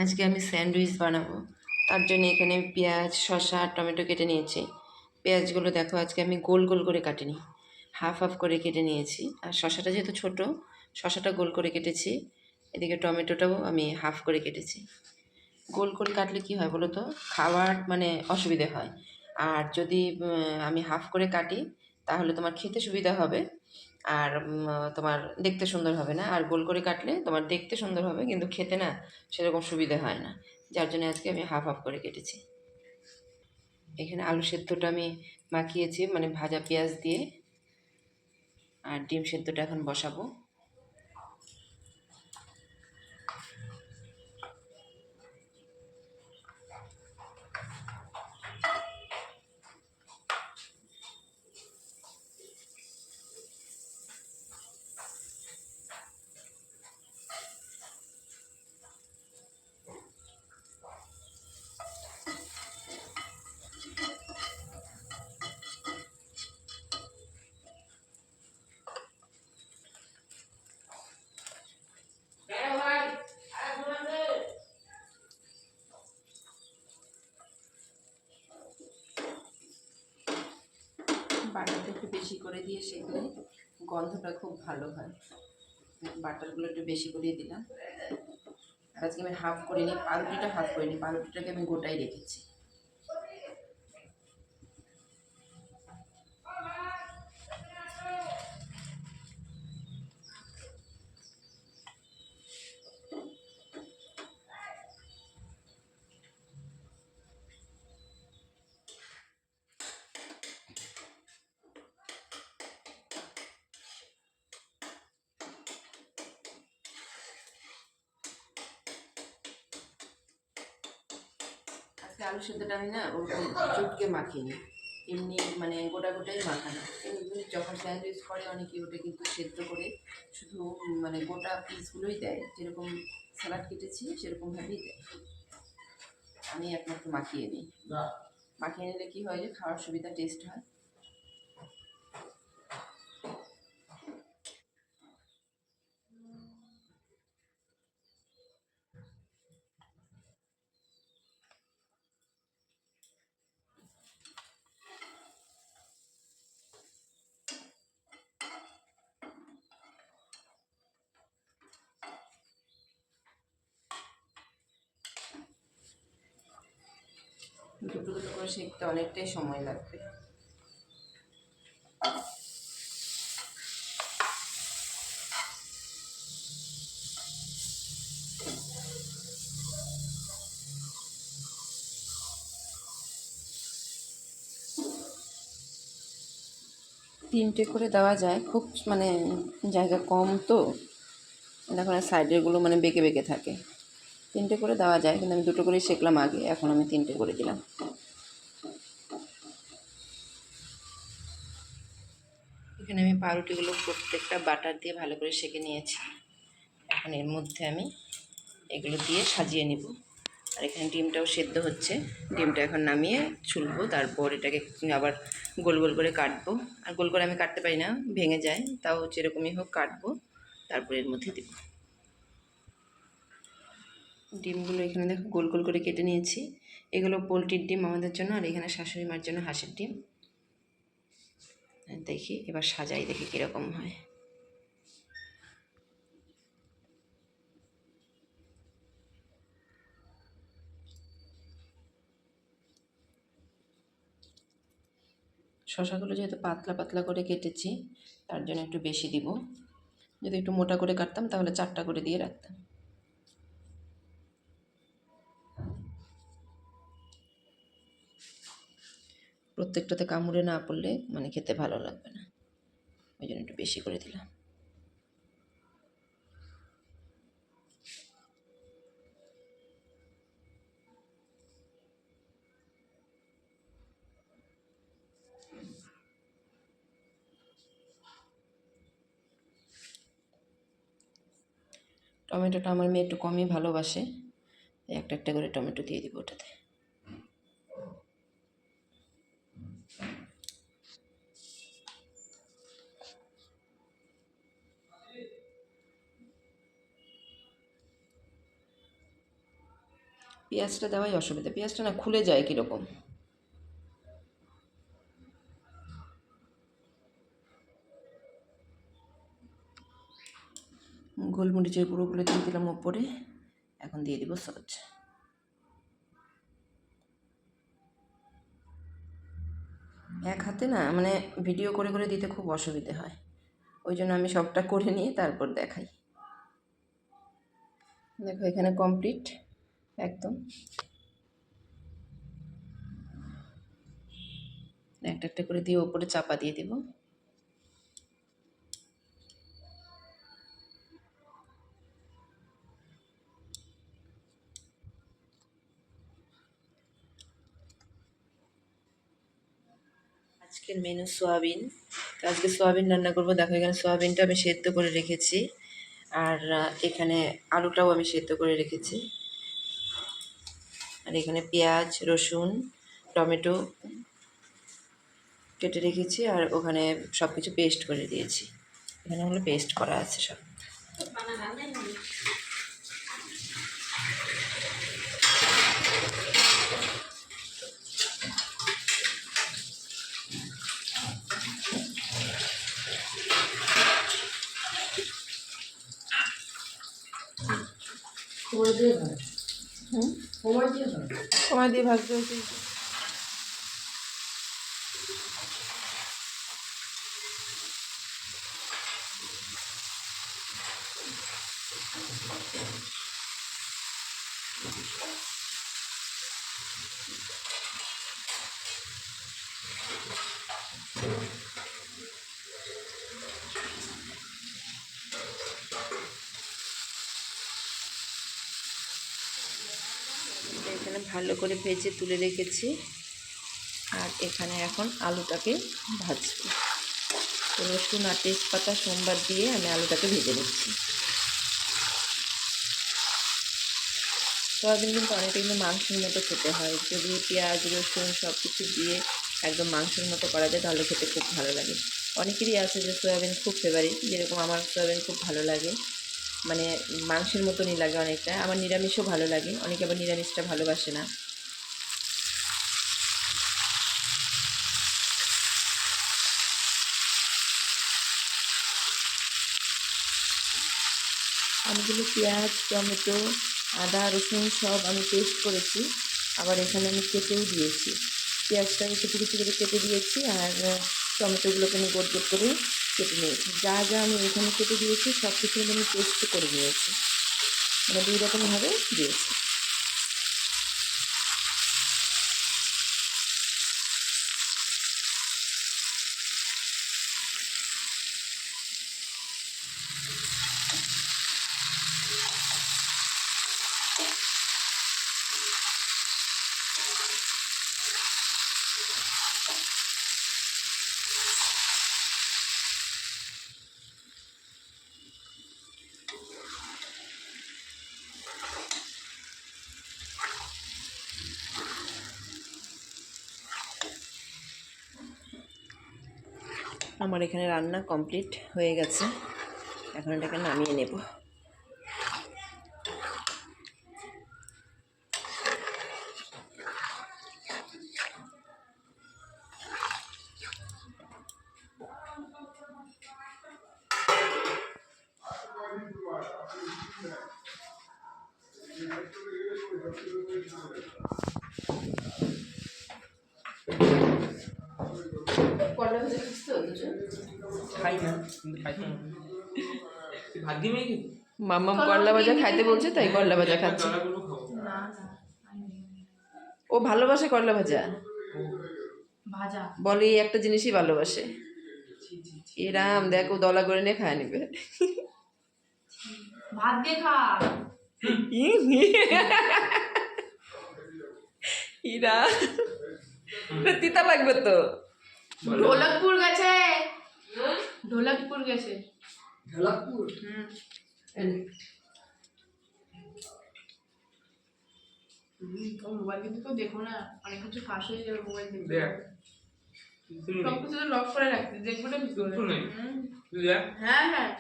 আজকে আমি স্যান্ডউইচ বানাবো। তার জন্য এখানে পেঁয়াজ, শসা আর টমেটো কেটে নিয়েছি। পেঁয়াজগুলো দেখো আজকে আমি গোল গোল করে কাটিনি, হাফ হাফ করে কেটে নিয়েছি। আর শসাটা যেহেতু ছোট, শসাটা গোল করে কেটেছি। এদিকে টমেটোটাও আমি হাফ করে কেটেছি। গোল করে কাটলে কি হয় বলো তো, খাওয়ার মানে অসুবিধে হয়। আর যদি আমি হাফ করে কাটি তাহলে তোমার খেতে সুবিধা হবে। আর তোমার দেখতে সুন্দর হবে না। আর গোল করে কাটলে তোমার দেখতে সুন্দর হবে কিন্তু খেতে না সেরকম সুবিধা হয় না। যার জন্য আজকে আমি হাফ হাফ করে কেটেছি। এখানে আলু সেদ্ধটা আমি মাখিয়েছি মানে ভাজা পেঁয়াজ দিয়ে। আর ডিম সেদ্ধটা এখন বসাবো। বাটারটা একটু বেশি করে দিয়ে সেগুলো গন্ধটা খুব ভালো হয়। বাটারগুলো একটু বেশি করে দিলাম। আর আজকে আমি হাফ করে নিই, পাউরুটিটা হাফ করে নিই, পাউরুটিটাকে আমি গোটাই রেখেছি। আজকে আলু সেদ্ধটা আমি না ওরকম চটকে মাখিনি, এমনি মানে গোটা গোটাই মাখানো। এমনি যখন স্যান্ডউইচ করে অনেকে ওটা কিন্তু সেদ্ধ করে শুধু মানে গোটা পিসগুলোই দেয়, যেরকম স্যালাড কেটেছি সেরকমভাবেই দেয়। আমি একমাত্র মাখিয়ে নিই। মাখিয়ে নিলে কী হয় যে খাওয়ার সুবিধা, টেস্ট হয়। দুটো দুটো করে সেঁকতে অনেকটাই সময় লাগবে। তিনটে করে দেওয়া যায়, খুব মানে জায়গা কম তো, এখন সাইডেরগুলো মানে বেঁকে বেঁকে থাকে। তিনটে করে দেওয়া যায় কিন্তু আমি দুটো করেই সেঁকলাম আগে, এখন আমি তিনটে করে দিলাম। এখানে আমি পাউরুটিগুলো প্রত্যেকটা বাটার দিয়ে ভালো করে সেঁকে নিয়েছি। এখন এর মধ্যে আমি এগুলো দিয়ে সাজিয়ে নিব। আর এখানে ডিমটাও সেদ্ধ হচ্ছে। ডিমটা এখন নামিয়ে ছুলবো, তারপর এটাকে আবার গোল গোল করে কাটবো। আর গোল করে আমি কাটতে পারি না, ভেঙে যায়, তাও যেরকমই হোক কাটবো, তারপর এর মধ্যে দেবো। ডিমগুলো এখানে দেখো গোল গোল করে কেটে নিয়েছি। এগুলো পোলট্রির ডিম আমাদের জন্য, আর এখানে শাশুড়ি মার জন্য হাঁসের ডিম। দেখি এবার সাজাই, দেখি কীরকম হয়। শসাগুলো যেহেতু পাতলা পাতলা করে কেটেছি তার জন্য একটু বেশি দিব। যদি একটু মোটা করে কাটতাম তাহলে 4টা করে দিয়ে রাখতাম। প্রত্যেকটাতে কামড়ে না পড়লে মানে খেতে ভালো লাগবে না, ওই জন্য একটু বেশি করে দিলাম। টমেটোটা আমার মেয়ে একটু কমই ভালোবাসে, একটা একটা করে টমেটো দিয়ে দিব ওটাতে। পেঁয়াজটা দেওয়াই অসুবিধা, পেঁয়াজটা না খুলে যায় কীরকম। গোলমরিচের গুঁড়োগুলো দিয়ে দিলাম ওপরে, এখন দিয়ে দিব সস। এক হাতে না মানে ভিডিও করে করে দিতে খুব অসুবিধে হয়, ওই জন্য আমি সবটা করে নিয়ে তারপর দেখাই। দেখো এখানে কমপ্লিট একদম। একটা একটা করে দিয়ে ওপরে চাপা দিয়ে দেব। আজকের মেনু সোয়াবিন। আজকে সোয়াবিন রান্না করবো। দেখো এখানে সোয়াবিনটা আমি সেদ্ধ করে রেখেছি, আর এখানে আলুটাও আমি সেদ্ধ করে রেখেছি, আর এখানে পেঁয়াজ, রসুন, টমেটো কেটে রেখেছি, আর ওখানে সব কিছু পেস্ট করে দিয়েছি। এখানে হলো পেস্ট করা আছে সব। সময় দিয়ে ভাজতে হচ্ছে। এখানে ভালো করে ভেজে তুলে রেখেছি, আর এখানে এখন আলুটাকে ভাজবো। রসুন আর তেজপাতা সোমবার দিয়ে আমি আলুটাকে ভেজে নিচ্ছি। সোয়াবিন কিন্তু অনেকটা কিন্তু মাংসের মতো খেতে হয়, যদি পেঁয়াজ রসুন সব কিছু দিয়ে একদম মাংসের মতো করা যায় তাহলে খেতে খুব ভালো লাগে। অনেকেরই আছে যে সোয়াবিন খুব ফেভারিট, যেরকম আমার সোয়াবিন খুব ভালো লাগে, মানে মাংসের মতনই লাগে অনেকটা। আমার নিরামিষও ভালো লাগে, অনেকে আবার নিরামিষটা ভালোবাসে না। আমিগুলো পেঁয়াজ, টমেটো, আদা রসুন সব আমি পেস্ট করেছি, আবার এখানে আমি কেটেও দিয়েছি। পেঁয়াজটাকে কিছু কিছু করে কেটে দিয়েছি, আর টমেটোগুলোকে আমি গোট গোট করে কেটে নিয়েছি। যা যা আমি এখানে কেটে দিয়েছি সব কিছু আমি পেস্ট করে নিয়েছি, মানে দুই রকমভাবে দিয়েছি। আমার এখানে রান্না কমপ্লিট হয়ে গেছে, এখন এটাকে নামিয়ে নেব। মাম্মাম করলা ভাজা খাইতে বলছে, তাই করলা ভাজা খাচ্ছে। ও ভালোবাসে করলা ভাজা, বলে এই একটা জিনিসই ভালোবাসে। এরাম দেখো দলা করে নিয়ে খায় নিবে। ভাত দিয়ে খা। ইরা তিতা লাগবে তো। ঢোলকপুর গেছে, ঢোলকপুর গেছে। ঢোলকপুর মোবাইল কিন্তু তো দেখো না, অনেক কিছু ফাঁস হয়ে যাবে মোবাইল দেখতে। সব কিছু লক করে রাখতে দেখবো না। হ্যাঁ হ্যাঁ।